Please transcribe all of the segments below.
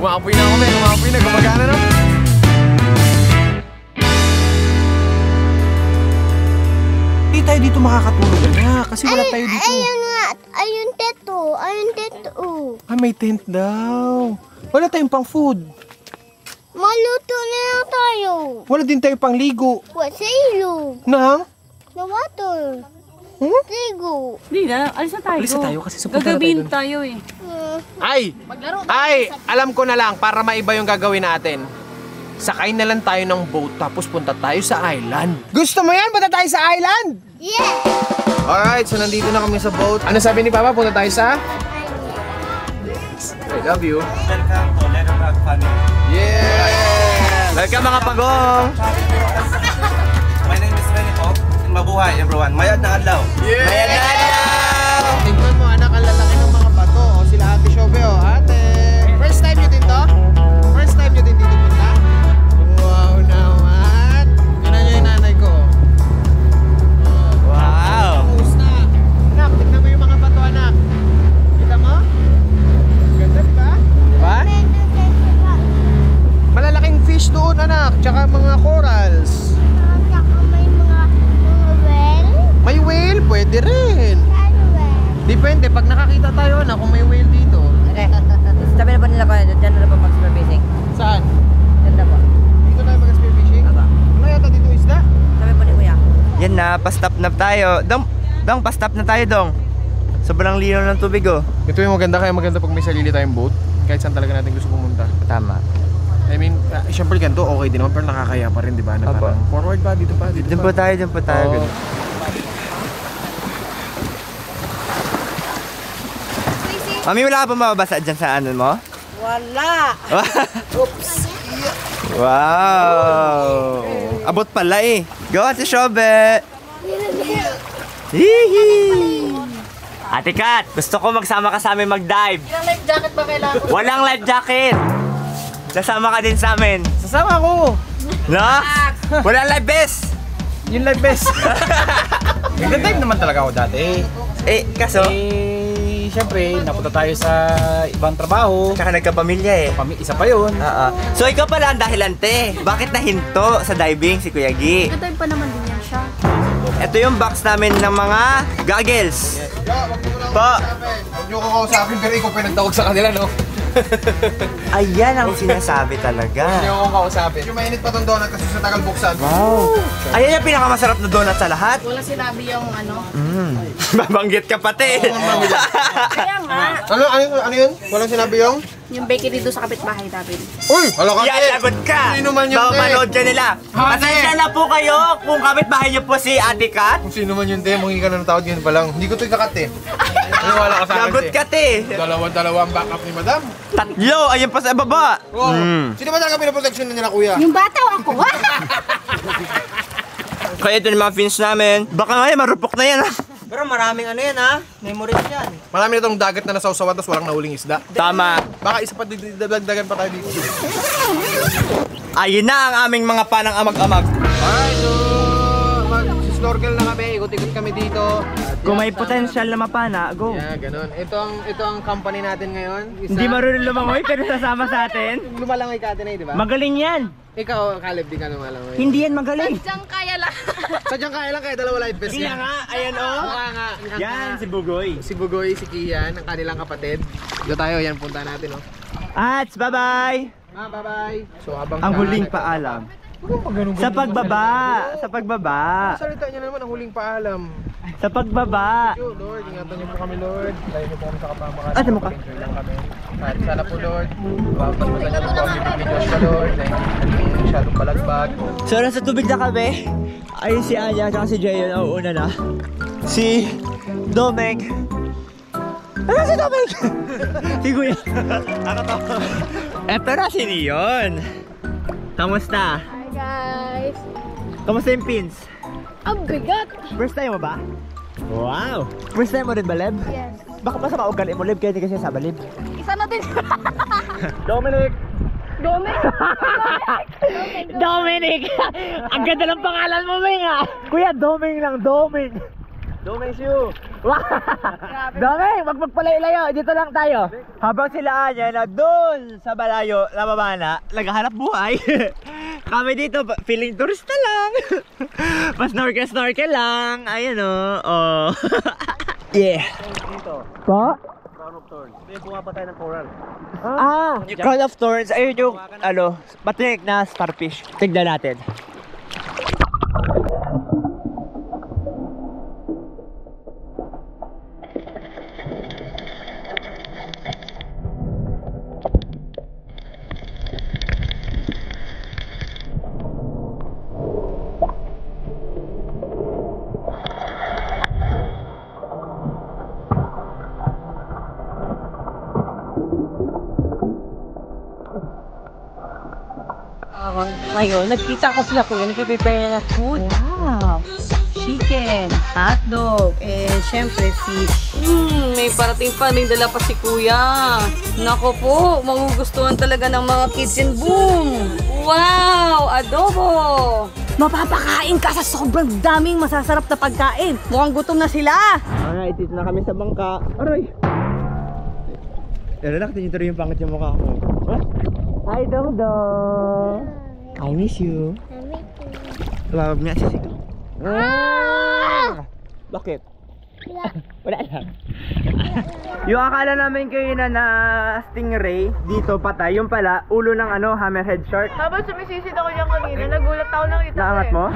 Umapoy na ako, men. Umapoy na. Gumagana na. Hindi tayo dito makakatulog na kasi wala tayo dito. Ayun nga. Ayun teto. Ayun teto. Ah, may tent daw. Wala tayong pang food. Maluto na lang tayo. Wala din tayo pang ligo. What sa ilog? Nang? Na water. Ligo. Hindi na, alis na tayo. Alis na tayo kasi supunta na Gagabihin tayo tayo eh. Ay, alam ko na lang para maiba yung gagawin natin. Sakay na lang tayo ng boat tapos punta tayo sa island. Gusto mo yan? Punta tayo sa island? Yeah. Alright, so nandito na kami sa boat. Ano sabi ni Papa? Punta tayo sa? I love you. Welcome to Letterbox Family. Yeah! Welcome mga pagong! My name is Renny po. Mabuhay everyone. Mayad na adlaw. Yeah! Mayad na adlaw! Tingnan mo anak, ang lalaki ng mga bato. O, sila Ate Shobe o. Ate! First time nyo din to? First time nyo din dito punta? Wow naman! Tignan nyo yung nanay ko. Wow! Kumusta? Anak, tignan mo yung mga bato anak. Kita mo? Ganda diba? Diba? Malalaking fish doon anak, tsaka mga corals. Saka may mga well. May whale, pwede rin. Ano well? Depende, pag nakakita tayo na kung may whale dito. Sabi na po nila ko, dyan na po mag-spearfishing. Saan? Dyan na po. Dito tayo mag-spearfishing? Aba. Ano yata dito isda? Sabi po ni Kuya. Yan na, pa-stop na tayo. Dong, pa-stop na tayo, Dong. Sobrang linaw ng tubig, oh. Ito yung maganda, kaya maganda pag may sarili tayong boat. Kahit saan talaga natin gusto pumunta. Tama. I mean, syempre ganito, okay din naman, pero nakakaya pa rin, di ba? Na Opo. parang forward ba? Dito pa, dito Dun po tayo, dun po tayo. Oo. Ganun. Mami, wala ka pa mababasa dyan sa ano mo? Wala! Oops! Wow! Abot pala eh. Go, Ate Shobe! Hihi! Ate Kat, gusto ko magsama ka sa amin mag-dive. Ilang life jacket ba kailangan ko? Walang life jacket! Nasama ka din sa amin. Sasama ko! No? Walang life vest! Yung life vest! Nagda-dive naman talaga ako dati. Eh, kaso, Siyempre, napunta tayo sa ibang trabaho. tsaka nagkapamilya eh. Isa pa yun. So ikaw pala ang dahilante. Bakit nahinto sa diving si Kuya Gi? Nag-dive pa naman din yan siya. Ito yung box namin ng mga goggles. Po. Huwag niyo ko kausapin, pero ikaw pa yung nagtawag sa kanila, no? Ayan ang sinasabi talaga. Huwag niyo ko kausapin. Yung mainit pa tong donut kasi sa tagal buksan. Wow. Ayan yung pinakamasarap na donut sa lahat. Wala sinabi yung ano. Babanggit ka pati. Kaya nga. Ano yun? Walang sinabi yung? Yung bakery doon sa kapitbahay namin. Uy! Hala ka Yan, lagot ka. Sino man yun, te? Manood ka nila. Pasensya na po kayo kung kapitbahay niyo po si Ate Kat. Kung sino man yun, te, mangi ka na ng tawad, yun pa lang. Hindi ko ito ikakat, te. Wala ka sa akin, Lagot ka, te. Dalawa ang backup ni madam. Tatlo, ayun pa sa baba. Oh, sino ba talaga pinaproteksyon na niya na, kuya? Yung bata ako. Kaya ito yung mga fins namin. Baka ngayon marupok na yan ha. Pero maraming ano yan ha, memories yan. Marami na itong dagat na nasawsawan, tapos walang nahuling isda. Tama. Baka isa pa dagdagan pa tayo dito. Ayun na ang aming mga panang amag-amag. Alright, so mag-snorkel na kami, ikot-ikot kami dito. Kung may potential na mapana, go. Yeah, ganun. Ito ang company natin ngayon. Hindi marunong lumangoy pero sasama sa atin. Lumalangoy ka atin eh, di ba? Magaling yan. Ikaw, Caleb, di ka lumalangoy. Hindi yan magaling. Diyan kaya lang. Sadyang kaya lang kaya dalawa live best Kaya yan. nga, ayan o. Mukha nga. Yan, si Bugoy. Si Bugoy, si Kian, ang kanilang kapatid. Dito tayo, yan, punta natin, oh. Ats, bye-bye. Bye-bye. So, habang Ang siya huling nag- paalam. Ganun-ganun Sa pagbaba. Sa pagbaba. salita niya naman, ang huling paalam. Sa pagbaba. Yo, Lord, ingatan niyo po kami, Lord. Layo niyo po kami sa kapamakan. Ah, sa mukha. Enjoy lang kami. At sana po, Lord, pagpatuloy niyo po kami ng Diyos ka, Lord. Na hindi masyadong palagbag. So, nasa tubig na kami. Ayun si Anya, tsaka si Jay, nauuna na. Si Domeng. Ano si Domeng? Si Kuya. Ako to. Eto na si Leon. Kamusta? Hi guys. Kamusta yung pins? Ang bigat. First time mo ba? Wow! First time mo rin ba, Leb? Yes. Baka pa sa maugali mo, Leb, kaya hindi kasi sa Leb. Isa na din. Dominic! Dominic. Dominic! Ang ganda ng pangalan mo, Ming, ah! Kuya, Doming lang, Doming! Doming Siu! Dami, wag magpalayo-layo. Dito lang tayo. Habang sila Anya na doon sa malayo, nababa na, naghahanap buhay. Kami dito, feeling turista lang. Mas snorkel lang. Ayun oh. Yeah. Pa? Crown of Thorns. Ito yung pumapatay ng coral. Yung Crown of Thorns, ayun yung, patinik na starfish. Tignan natin. Ngayon, nagkita ko sila kuya, nagpe-prepare na food. Wow! Chicken, hotdog, and syempre fish. May parating pa, may dala pa si kuya. Nako po, magugustuhan talaga ng mga kids and boom! Wow! Adobo! Mapapakain ka sa sobrang daming masasarap na pagkain. Mukhang gutom na sila. Alright, dito na kami sa bangka. Aray! Pero nakita niyo tuloy yung pangit yung mukha ko. Hi, Dong! I miss you. Tumawag nga si Siko. Bakit? Wala lang. Yung akala namin kayo na stingray, dito patay. Yung pala, ulo ng hammerhead shark. Habang sumisisid ako dyan kanina, nagulat ako nakita ko Naangat mo?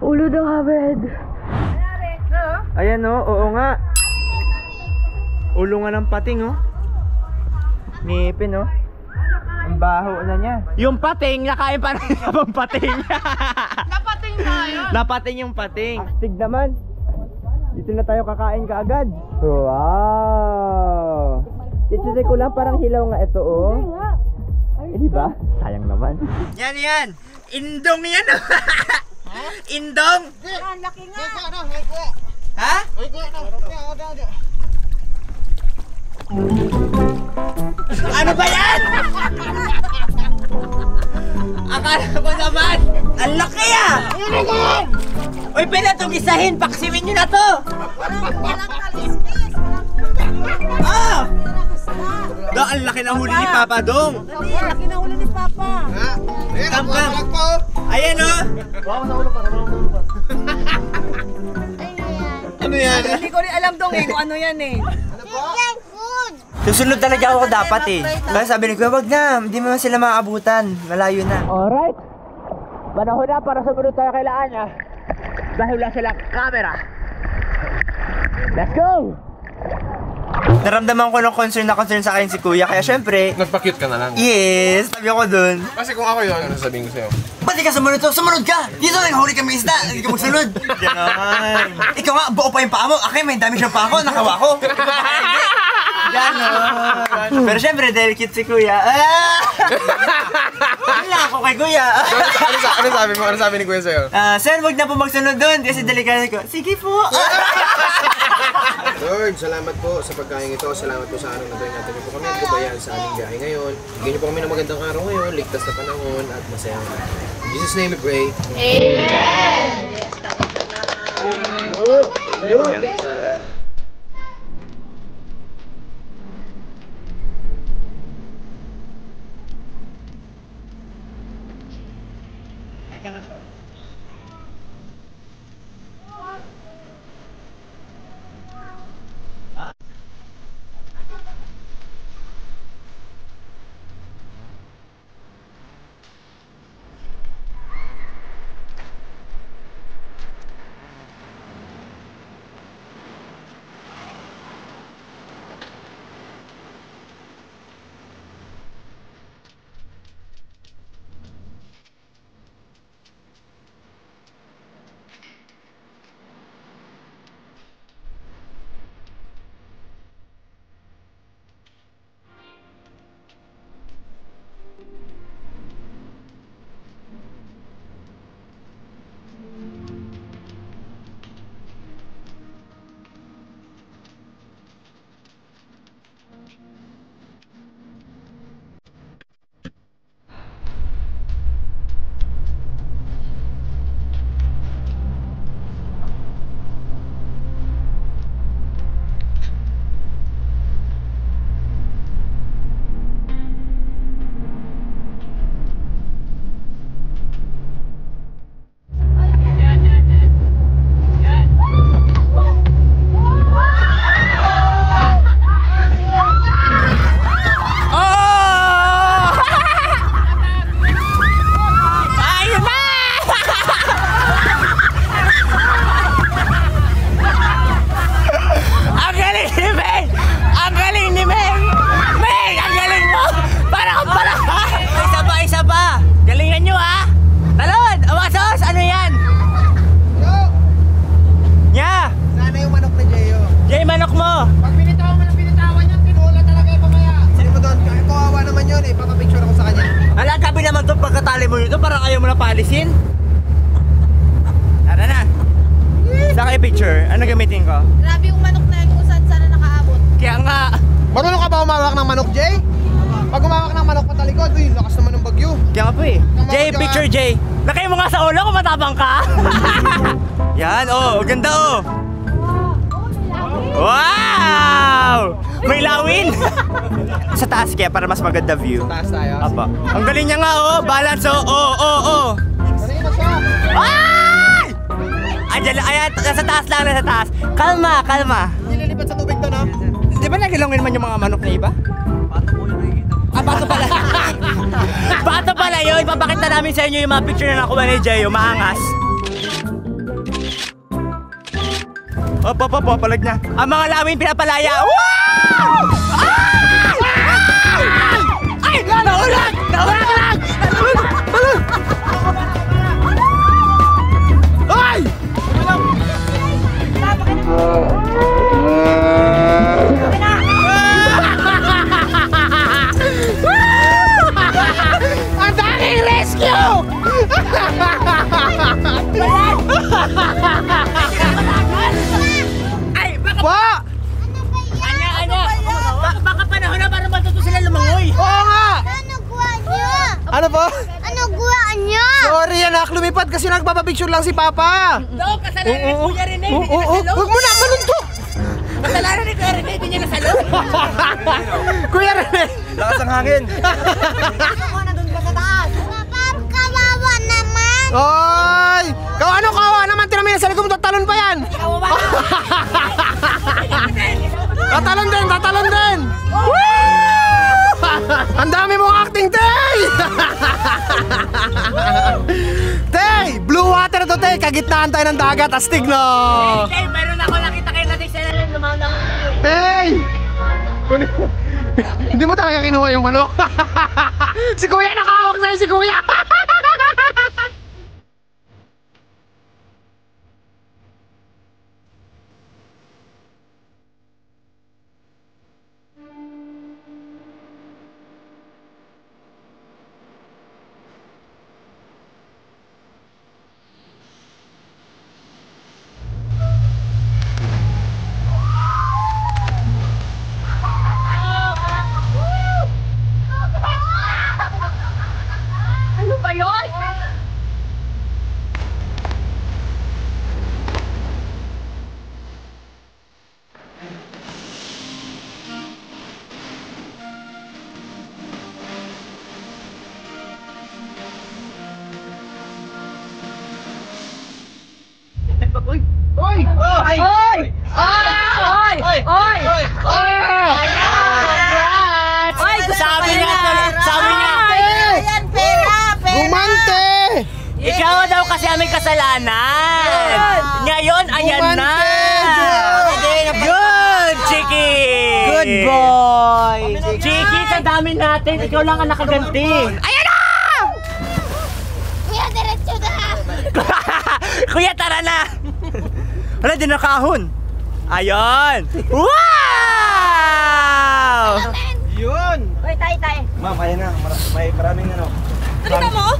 Ulo ng hammerhead. Ayan oo nga. Ulo nga ng pating Ngipin Ang baho na niya. Yung pating, nakain pa rin sa pating. Napating na yun. Napating yung pating. Astig naman. Dito na tayo kakain kaagad. Wow! Dito ko lang parang hilaw nga ito di ba? Sayang naman. Yan. Indong yan. Indong. Laki nga. Ha? Ano ba yan? Akala ko naman, ang laki Uy, pwede itong isahin, paksimin nyo na to! Walang kaliskis, Ang laki na huli ni Papa Dong! laki na ulo ni Papa. Kam. Ayan Ano yan? Hindi ko rin alam Dong kung ano yan Susunod talaga ako dapat Kaya sabi ni Kuya, wag na, hindi mo sila maaabutan. Malayo na. Alright. Panahon na para sumunod tayo kay Anya. Dahil wala silang camera. Let's go! Naramdaman ko ng concern sa akin si Kuya, kaya syempre... Nagpa-cute ka na lang. Yes, tabi ako dun. Kasi kung ako yun, ano sabihin ko sa'yo? Ba't di ka sumunod to? Sumunod ka! Dito naghahuli kami isda! Hindi ka magsunod! Ganon! Ikaw nga, buo pa yung paa mo. Akin, may dami siyang paa ko. Nakawa ko. Ganon! Pero syempre, dahil cute si Kuya. Wala ako kay Kuya. Ano sabi mo? Ano sabi ni Kuya sa'yo? Sir, wag na po magsunod doon kasi delikado ko. Sige po! Lord, salamat po sa pagkain ito. Salamat po sa araw na ito. Ingatan niyo po kami at gabayan sa aming biyahe ngayon. Bigyan niyo po kami ng magandang araw ngayon, ligtas na panahon at masayang araw. In Jesus' name we pray. Amen! ilalim mo nito, parang ayaw mo na palisin. Tara na. Saan kayo picture? Ano gamitin ko? Grabe yung manok na yun kung saan sana nakaabot. Kaya nga. Marunong ka ba umawak ng manok, Jay? Pag umawak ng manok patalikod, uy, lakas naman ng bagyo. Kaya nga po eh. Jay, ka. picture Jay. Nakay mo nga sa ulo kung matabang ka. Yan, oh, ganda oh. Wow! May lawin! Sa taas kaya para mas maganda view. Taas tayo. Apa. Ang galing niya nga oh, balance oh, oh. Galing mo siya. Ay! Andiyan, ayan, nasa taas lang, nasa taas. Kalma, kalma. Nililipat sa tubig to, no? Di ba nagilongin man yung mga manok na iba? Ah, bato pala. Bato pala yun. Ipapakita namin sa inyo yung mga picture na nakuha ni Jay, yung maangas. Opo, palag niya. Ang mga lawin pinapalaya. Wow! Ay! Naulag! Naulag! Ay! Ang daming rescue! Ay, baka... Baka panahon na para matuto sila lumangoy. Oo nga! Ano gawa niyo? Ano po? Ano gawa niyo? Sorry anak, lumipad kasi nagpapapicture lang si Papa. Daw, kasalanan ni Kuya Rene, hindi niya Oo, nasalo. huwag mo na, maluntok! Kasalanan ni Kuya Rene, hindi niya nasalo. Kuya Rene! Lakas ang hangin. Ako na doon ka sa taas. Papa, kawawa naman. Oy! Kawa naman, tinamin sa likod mo, tatalon pa yan! Tatalon din! Ang dami mong acting, Tay! Tay! Blue water to, Tay! Kagitnaan tayo ng dagat, astig, no? Hey, meron ako nakita kayo natin sa lalim, lumaw Tay! Hindi mo talaga kinuha yung manok? Si Kuya, nakahawak sa'yo si Kuya! Ano ba yun? Oy! Oy! Oy! Oy! Oy! Sabi niya! Ayan, pera. Gumante! Ikaw daw kasi aming kasalanan! Ngayon, ayan na! Good, Chiki! Good boy! Chiki, sa dami natin, ikaw lang ang nakaganti! Ayan na! Kuya, diretso na. Kuya, tara na! Wala din na kahon! Ayun! Wow! Yun! Oy, tay. Ma'am, ayan na. May maraming ano. Ano mo?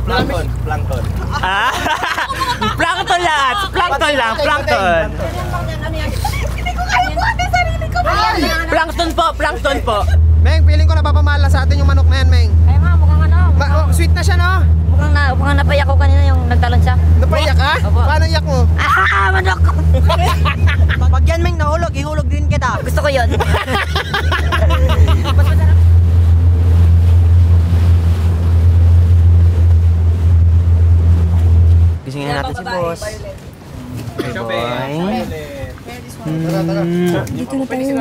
Plankton. Ah? Plankton lahat! Plankton lang, plankton! Hindi ko kaya buhat yung sarili ko. Plankton po! Meng, feeling ko napapamahal sa atin yung manok na yan, Meng. Ay ma, mukhang ano. Sweet na siya, no? Mukhang napayak ko kanina yung nagtalon siya. Napaiyak ka? Paano iyak mo? Ah, manok! Pag yan, Meng, nahulog, ihulog din kita! Gusto ko yun. Gisingin natin si boss.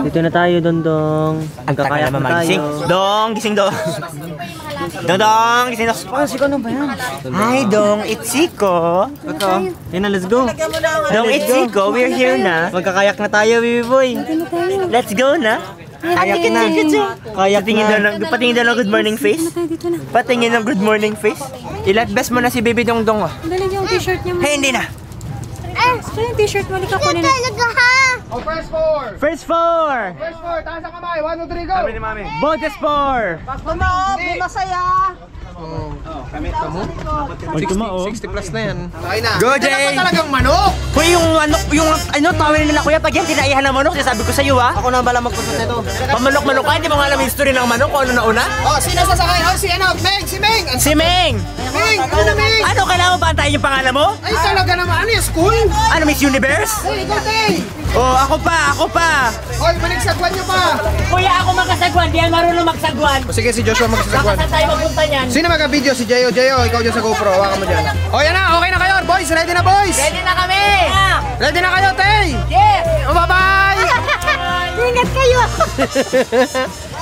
Dito na tayo, Dondong. Ang kakayak na tayo. Dong, gising Dong. Dong, gising Dong. Oh, si Kono ba yan? Hi Dong, it's Siko. Ito. Yan na, let's go. Dong, it's Siko, we're here na. Magkakayak na tayo, baby boy. Let's go na. Kayak na. Kayak Patingin daw ng good morning face. Patingin ng good morning face. Ilat best mo na si baby Dong Dong. Dali yung t-shirt niya mo. Hey, hindi na. Ito yung t-shirt mo. Lika kunin. Talaga ha. Oh, first four! First four. First four, taas ang kamay. 1, 2, 3, go! Bonus four. Masaya. Kami mo? Tumao. 60 plus na yan. Okay na. Go, Ano Jay! ba talagang manok? Kuya, yung tawin nila kuya, pag yan tinaihan ng manok, sabi ko sa iyo ha. Ako na bala magpusot nito. Pamanok-manok ka, hindi mo nga alam yung history ng manok kung ano nauna? Oh, sino sasakay? Oh, si ano? Meng! Si Meng! Si Meng! Meng! Ano Meng? Ano, kailangan mo ba antayin yung pangalan mo? Ay, talaga naman. Ano yung school? Ano, Miss Universe? Hey, ikaw, Tay! Oh, ako pa! Hoy, manigsagwan nyo pa! Kuya, ako magsagwan, di yan marunong magsagwan. O sige, si Joshua magsagwan. Saan tayo magpunta niyan? Sino mag-video? Si Jeyo. Jeyo, ikaw dyan sa GoPro. Hawakan mo dyan. O, yan na. Okay na kayo, boys. Ready na, boys? Ready na kami! Ready na kayo, Tay! Yes! Oh, bye-bye! Ingat kayo!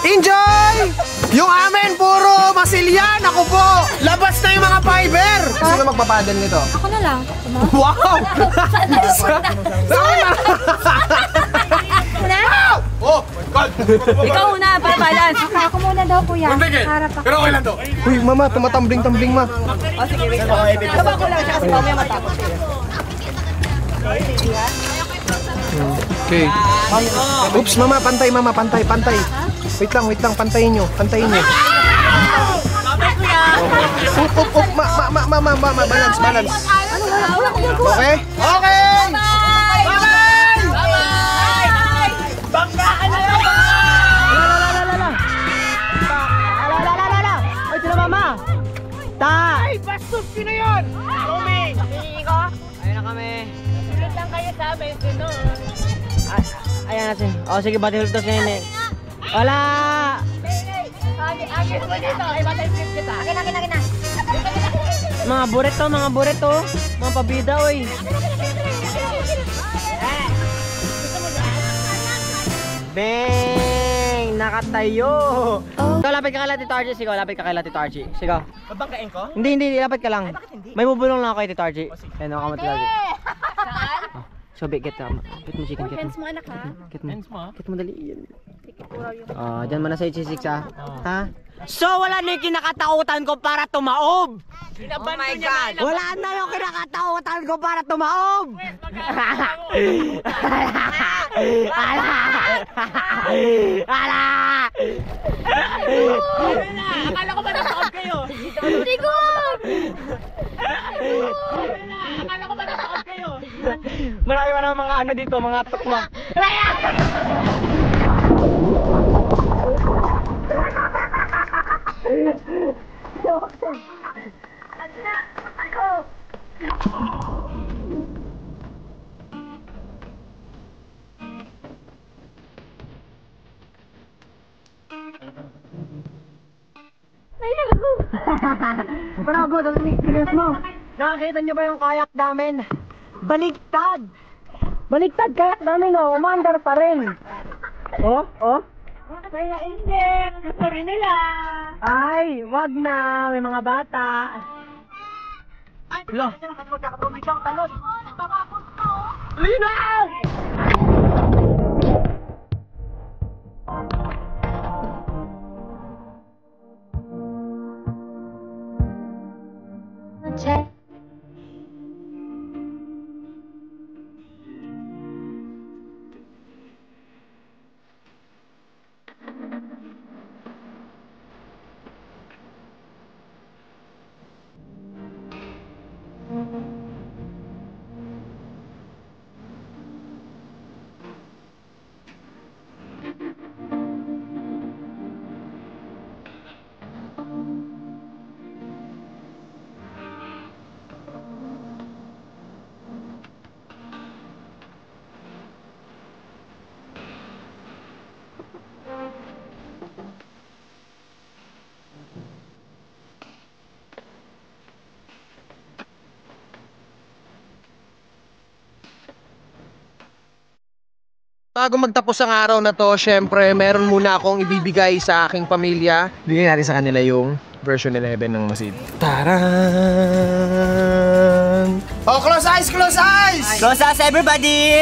Enjoy! Yung amin, puro masilyan. Ako po. Labas na yung mga fiber. Sino magpapadel nito? Ako na lang. Wow! Una? Oh my God! Ikaw una, para balance. Ako muna daw, kuya. Harap ako. Pero okay lang to. Uy, mama, tumatambling-tambling, ma. O sige, wait lang. Taba ko lang siya kasi mamaya matapos. Okay. Oops, mama, pantay, mama, pantay. Wait lang, pantayin nyo. Up, mama, balance. Okay? Okay! Bye-bye! Banggaan na lang! Oy, sila mama! Ay, bastos ko na yun! Lumi! Ko? Ayun na kami. Sulit lang kayo sa amin, sino? Ayan natin. O, sige, batihul to sa nene. Wala! Agis mo dito. Ay, batay script kita. Akin na. Mga buret to. Mga pabida, oy. Bang! Nakatayo! So, lapit ka kay Tito Archie. Sigaw, lapit ka kay Tito Archie. Sigaw. Babangkain ko? Hindi. Lapit ka lang. Ay, bakit hindi? May bubulong lang ako kay Tito Archie. Ayun, ako Tito Archie. Saan? So, get mo chicken, get mo. Friends mo, anak, ha? Get mo dali. Dyan mo na sa H6 ha? So, wala na yung kinakatakutan ko para tumaob! Oh my God! Wala na yung kinakatakutan ko para tumaob! Ala! Akala ko ba nasa-off kayo? Hindi ko! Akala ko ba nasa-off kayo? Marami pa ng mga ano dito, mga tukma. Bravo, ang experience mo. Nakakita niyo ba yung kayak namin? Baligtad! Baligtad kayak namin, oh. Umandar pa rin. Oh. Kaya hindi. Gusto rin nila. Ay, wag na. May mga bata. Ay, lo. Magkakatumitang talon. Tapapos ko. Linaw! Check. Bago magtapos ang araw na to, syempre, meron muna akong ibibigay sa aking pamilya. Bigyan natin sa kanila yung version 11 ng Masid. Taran! Oh, close eyes! Close eyes! Close us, everybody!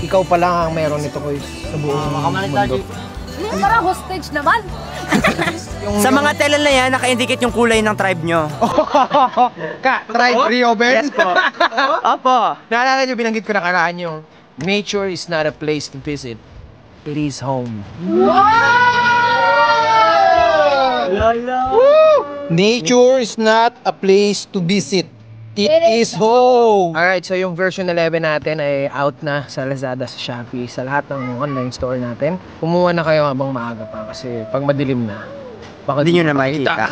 Ikaw pa lang ang meron nito, Koy, sa buong mundo. Parang hostage naman. Sa mga tela na yan, naka-indicate yung kulay ng tribe nyo. Tribe Rio Ben? Yes po. Opo. Naalala nyo, binanggit ko na karaan yung nature is not a place to visit. It is home. Lala! Woo! Nature is not a place to visit. It is home! Alright, so yung version 11 natin ay out na sa Lazada, sa Shopee, sa lahat ng online store natin. Kumuha na kayo habang maaga pa kasi pag madilim na, baka Hindi nyo na makikita.